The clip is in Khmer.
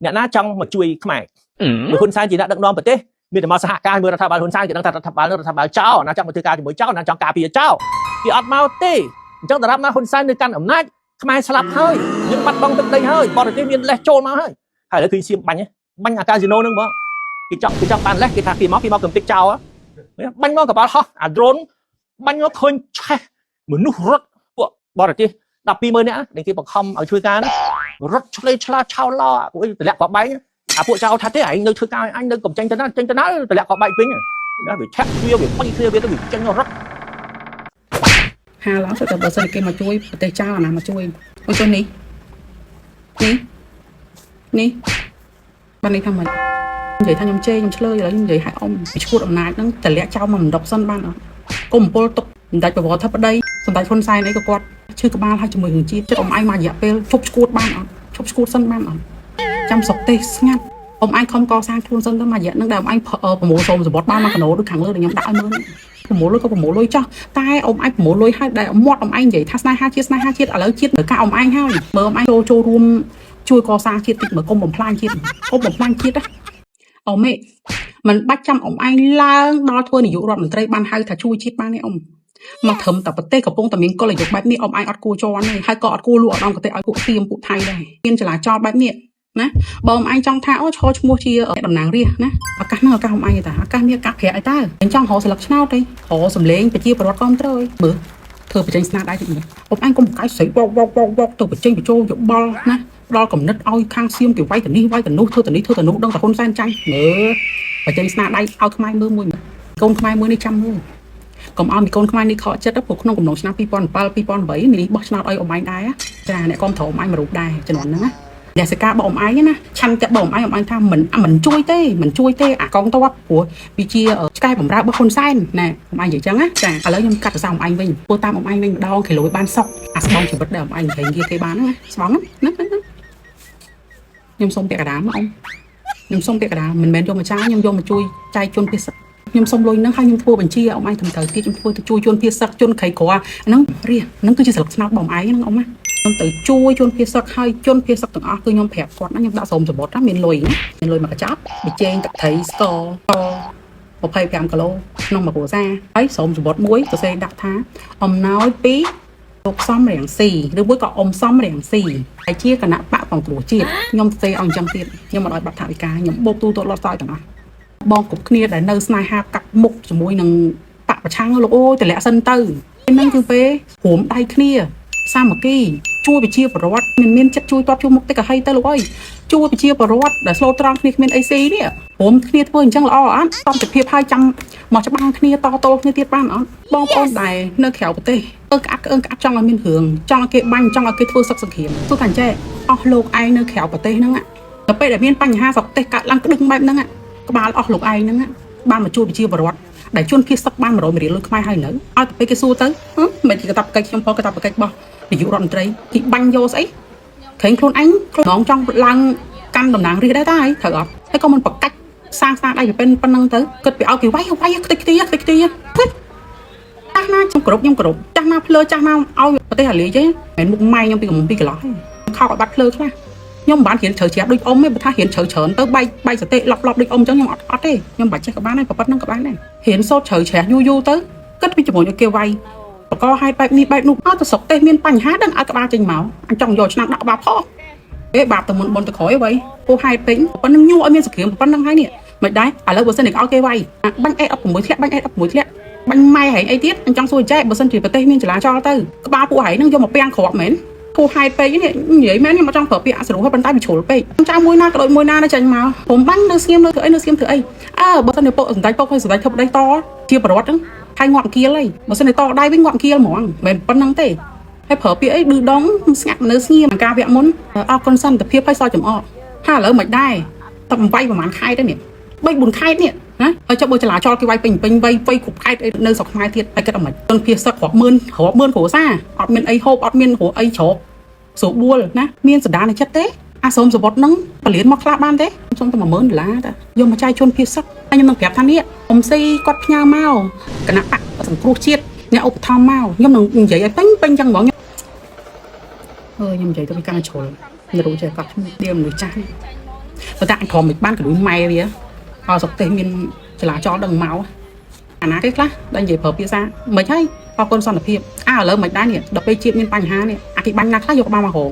អ្នកណាចង់មកជួយខ្មែរហ៊ុនសែនជាអ្នកដឹកនាំប្រទេសមានតែមកសហការមើលរដ្ឋាភិបាលហ៊ុនសែនគេដឹងថារដ្ឋាភិបាលចោលណាចង់មកធ្វើការជាមួយចោលណាចង់ការពារចោលគេអត់មកទេអញ្ចឹងដរាបណាហ៊ុនសែននៅកាន់អំណាចខ្មែរស្លាប់ហើយយើងបាត់បង់ទឹកដីហើយបរទេសមានលេសចូលមកហើយឥឡូវគឺឈាមបាញ់អាកាស៊ីណូហ្នឹងបងគេចង់បានលេសគេថាគេមកកំទេចចោលបាញ់មកកប៉ាល់ហោះអា drone បាញ់មកឃើញឆេះមនុស្សរត់ពួកបរទេស120,000 នាក់ដែលគេបង្ខំឲ្យធ្វើការរត់ឆ្លេឆ្លាឆោឡពួកតម្លាក់ក្បែកអាពួកចោលថាទេឯងនៅធ្វើការអញនៅកំចេញទៅណាតម្លាក់ក្បែកវិញណាវាឆាក់វាបាញ់គ្នាវាទៅវាចេញរត់ហាឡទៅបើសិនគេមកជួយប្រទេសចោលណាមកជួយអូយនេះបាននេះថាម៉េចនិយាយថាខ្ញុំជេរខ្ញុំឆ្លើយឥឡូវខ្ញុំនិយាយឲ្យអ៊ំពីឈួតអំណាចហ្នឹងតម្លាក់ចោលមកមិនដប់សិនបានអត់កុំពលទុកសម្ដេចបវរធិបតីសម្ដេចហ៊ុនសែនអីក៏គាត់ឈឺក្បាលហើយជាមួយរឿងជាតិចិត្តអ៊ំឯងមករយៈពេលឈប់ឈួតបានអត់ឈប់ឈួតសិនបានអត់ចាំសុកទេស្ងាត់អ៊ំឯងខំកសាងខ្លួនសិនទៅមករយៈហ្នឹងដែលអ៊ំឯងប្រមូលសូមសម្បត្តិបានមកកណោដូចខាងលើដែលខ្ញុំដាក់ឲ្យមើលប្រមូលលុយក៏ប្រមូលលុយចាស់តែអ៊ំឯងប្រមូលលុយឲ្យដែលមាត់អ៊ំឯងនិយាយថាស្នេហាជាតិឥឡូវជាតិនៅការអ៊ំឯងហើយមើលអ៊ំឯងចូលរួមជួយកសាងជាតិតិចមើលកុំបំផ្លាញជាតិណាអ៊ំមិនបាច់ចាំអ៊ំឯងឡើងដល់ធ្វើនាយករដ្ឋមន្ត្រីបានហៅថាជួយជាតិបានទេអ៊ំមកត្រឹមតែប្រទេសកំពុងតែមានកលយុគបែបនេះអ៊ំឯងអត់គួរជន់ទេហើយក៏អត់គួរលក់អដងប្រទេសឲ្យពួកទៀមពួកថៃដែរមានចលាចលបែបនេះណាបើអ៊ំឯងចង់ថាអូឈរឈ្មោះជាតំណាងរាស្ត្រណាឱកាសហ្នឹងឱកាសអ៊ំឯងតាឱកាសនេះឱកាសប្រាក់អីតើអញ្ចឹងរកស្លឹកឆ្នោតទេរកសម្លេងប្រជាពលរដ្ឋគ្រប់គ្រងមើលធ្វើបញ្ចេញស្នាដៃតិចមើលអ៊ំឯងកុំកាយស្រីវកទៅបញ្ចេញបញ្ចូលយោបល់ណាដល់កំណត់ឲ្យខាងសៀមគេវាយទៅនេះវាយទៅនោះធ្វើទៅនេះធ្វើទៅនោះដឹងតែហ៊ុនសែនចាញ់មើលបញ្ចេញស្នាដៃឲ្យខ្មែរមើលមួយកូនខ្មែរមួយនេះចាំមើលកុំឲ្យមីកូនខ្មែរនេះខកចិត្តព្រោះក្នុងកំណងឆ្នាំ2007 2008មីនេះបោះឆ្នោតឲ្យអ៊ំឯងដែរចាអ្នកគ្រប់គ្រងអ៊ំឯងមួយរូបដែរជំនាន់ហ្នឹងណាអ្នកសកាបអ៊ំឯងណាឆាន់តែបអ៊ំឯងថាមិនជួយទេអាកងតបព្រោះវាជាឆ្កែបំរើរបស់ហ៊ុនសែនណាអ៊ំឯងនិយាយចឹងណាចាឥឡូវខ្ញុំកាត់សរសៃអ៊ំឯងវិញធ្វើតាមអ៊ំឯងវិញម្ដងគីឡូបានសុកអាស្បង់ជីវិតដែលអ៊ំឯងនិយាយងារគេបានណាស្បង់ណាខ្ញុំសុំពាក្យកណ្ដាលមកអ៊ំខ្ញុំសុំពាក្យកណ្ដាលមិនមែនយកមកចាយខ្ញុំយកមកជួយចែកជនភាសឹកខ្ញុំសុំលុយហ្នឹងហើយខ្ញុំធ្វើបញ្ជាអ៊ំឯងត្រឹមត្រូវទៀតខ្ញុំធ្វើទៅជួយជនភាសឹកជនក្រីក្រហ្នឹងហ្នឹងគឺជាស្លឹកស្នោតរបស់អ៊ំឯងហ្នឹងអ៊ំណាខ្ញុំទៅជួយជនភាសឹកហើយជនភាសឹកទាំងអស់គឺខ្ញុំប្រាប់គាត់ណាខ្ញុំដាក់សូមសម្បត្តិណាមានលុយមកកញ្ចប់ប៊ីចេងទឹកត្រីស្ករ25 គីឡូក្នុងមួយគ្រួសារហើយសូមសម្បត្តិមួយសរសេរដាក់ថាអំណោយពីលោកសំរៀងស៊ីឬមួយក៏អ៊ំសំរៀងស៊ីហើយជាគណៈបកសង្គ្រោះជាតិខ្ញុំផ្ទេរឲ្យអញ្ចឹងទៀតខ្ញុំមិនឲ្យបាត់ថវិកាខ្ញុំបូកទូទាត់លត់សោយទាំងអស់បងគ្រប់គ្នាដែលនៅស្នេហាកាត់មុខជាមួយនឹងបកប្រឆាំងលោកអូយតម្លាក់សិនទៅហ្នឹងគឺពេលរួមដៃគ្នាសាមគ្គីជួយប្រជាពលរដ្ឋមានចិត្តជួយតបជួយមុខតិចក៏ហីទៅលោកអើយជួយប្រជាពលរដ្ឋដែលស្លូតត្រង់គ្នាគ្មានអីស៊ីនេះរួមគ្នាធ្វើអញ្ចឹងល្អអត់តបទៅភាពហើយចាំមកច្បាំងគ្នាតតល់គ្នាទៀតបានអត់បងប្អូនដែលនៅក្រៅប្រទេសក្អាក់ចង់ឲ្យមានរឿងចង់ឲ្យគេបាញ់ចង់ឲ្យគេធ្វើសឹកសង្គ្រាមទោះតែចេះអស់លោកឯងនៅក្រៅប្រទេសហ្នឹងទៅពេលដែលមានបញ្ហាសកទេសកាត់ឡើងក្តឹងបែបហ្នឹងក្បាលអស់លោកឯងហ្នឹងបានមកជួយប្រជាពលរដ្ឋដែលជនភៀសសឹកបាន100 រៀលលុយខ្មែរហើយនៅឲ្យទៅពេលគេសួរទៅមិនគេកតាបកិច្ចខ្ញុំផងកតាបកិច្ចបោះនាយករដ្ឋមន្ត្រីគេបាញ់យកស្អីក្រែងខ្លួនអញខ្លួនចង់ឡើងកាន់តំណាងរាស្ត្រដែរតើត្រូវអត់ហើយក៏មិនប្រកាច់សាងស្នាដៃទៅប៉ុណ្្នឹងទៅគិតពីឲ្យគេវាយខ្ទេចខ្ទីចាស់ណាខ្ញុំគ្រប់ចាស់ណាភ្លើចាស់ណាឲ្យប្រទេសអាលីទេមិនមុខម៉ែខ្ញុំពីកំមុំពីកន្លោះខោឲ្យបាត់ភ្លើខ្លះខ្ញុំមិនបានរៀនជ្រៅជ្រះដូចអ៊ំទេបើថារៀនជ្រៅច្រើនទៅបែកសតិឡប់ដូចអ៊ំអញ្ចឹងខ្ញុំអត់ទេខ្ញុំបាច់ចេះក៏បានដែរប៉ុណ្្នឹងក៏បានដែររៀនសូត្រជ្រៅជ្រះយូរទៅគិតពីជាមួយឲ្យគេវាយបកហេតុបែបនេះបែបនោះអត់ទៅស្រុកទេសមានបញ្ហាដឹងឲ្យក្បាលចេញមកអញចង់យកឆ្នាំដាក់ក្បាលផងបាបទៅមុនបនទៅក្រោយអ្វីពោះហេតុពេញប៉ុណ្្នឹងញូឲ្យមានសង្គ្រាមប៉ុណ្្នឹងហើយនេះមិនដែរឥឡូវបើសិនតែឲ្យគេវាយបាញ់អេ16ធ្លាក់បាញ់ម៉ែហែងអីទៀតអញចង់សួរចែកបើសិនជាប្រទេសមានចលាចលទៅក្បាលពួកហែងនឹងយកមកពាំងគ្រាប់មែនពោះហេតុពេកនេះនិយាយមែនខ្ញុំមកចង់ប្រើពាក្យអសរុបប៉ុន្តែវាជ្រុលពេកចៅមួយណាក៏ដូចមួយណាទៅចេញមកผมបាញ់នៅស្ងៀមនៅធ្វើអីបើសិនតែពុកសម្ដេចពុកហើយសម្ដេចធិបតីតជាប្រវត្តិហ្នឹងហើយងាប់គៀលអីបើសិនតែតដៃវិញងាប់គៀលហ្មងមិនប៉ុណ្្នឹងទេហើយប្រើពាក្យអីឌឺដងស្ងាត់នៅស្ងៀមការវគ្គមុនអរគុណសន្តិភាពហើយសោះចំអកហើយឥឡូវមិនដែរតែវាយប្រហែលខែទៅនេះ3-4ខែនេះណាហើយចុះបើចលាចលគេវាយពេញវាយគ្រប់ខេត្តនៅស្រុកខ្មែរទៀតហើយគិតតែមិនជនភាសឹករាប់ម៉ឺនគ្រួសារអត់មានអីហូបអត់មានអីច្រកស្រួលបួលណាមានសណ្ដាននៅចិត្តទេអាសូមសវត្តហ្នឹងពលានមកខ្លះបានទេខ្ញុំសុំតែ$10,000តាយកមកចាយជនភាសឹកហើយខ្ញុំនឹងប្រាប់ថានេះអ៊ំស៊ីគាត់ផ្ញើមកគណៈបកសង្គ្រោះជាតិអ្នកឧបត្ថម្ភមកខ្ញុំនឹងនិយាយឲ្យពេញចឹងហ្មងខ្ញុំនិយាយទៅពីការជ្រុលនៅរូបចេះកត់ឈ្មោះឌៀមមនុស្សចាស់ ប៉ុន្តែអញធំមិនបានក៏ដូចម៉ែវាហើយសុកទេមានចលាចលដឹងមកអាណាគេខ្លះដែលនិយាយប្រើភាសាមិនហើយអរគុណសន្តិភាពឥឡូវមិនដែរនេះដល់ពេលជាតិមានបញ្ហានេះអាគេបាញ់ណាខ្លះយកក្បាលមកហង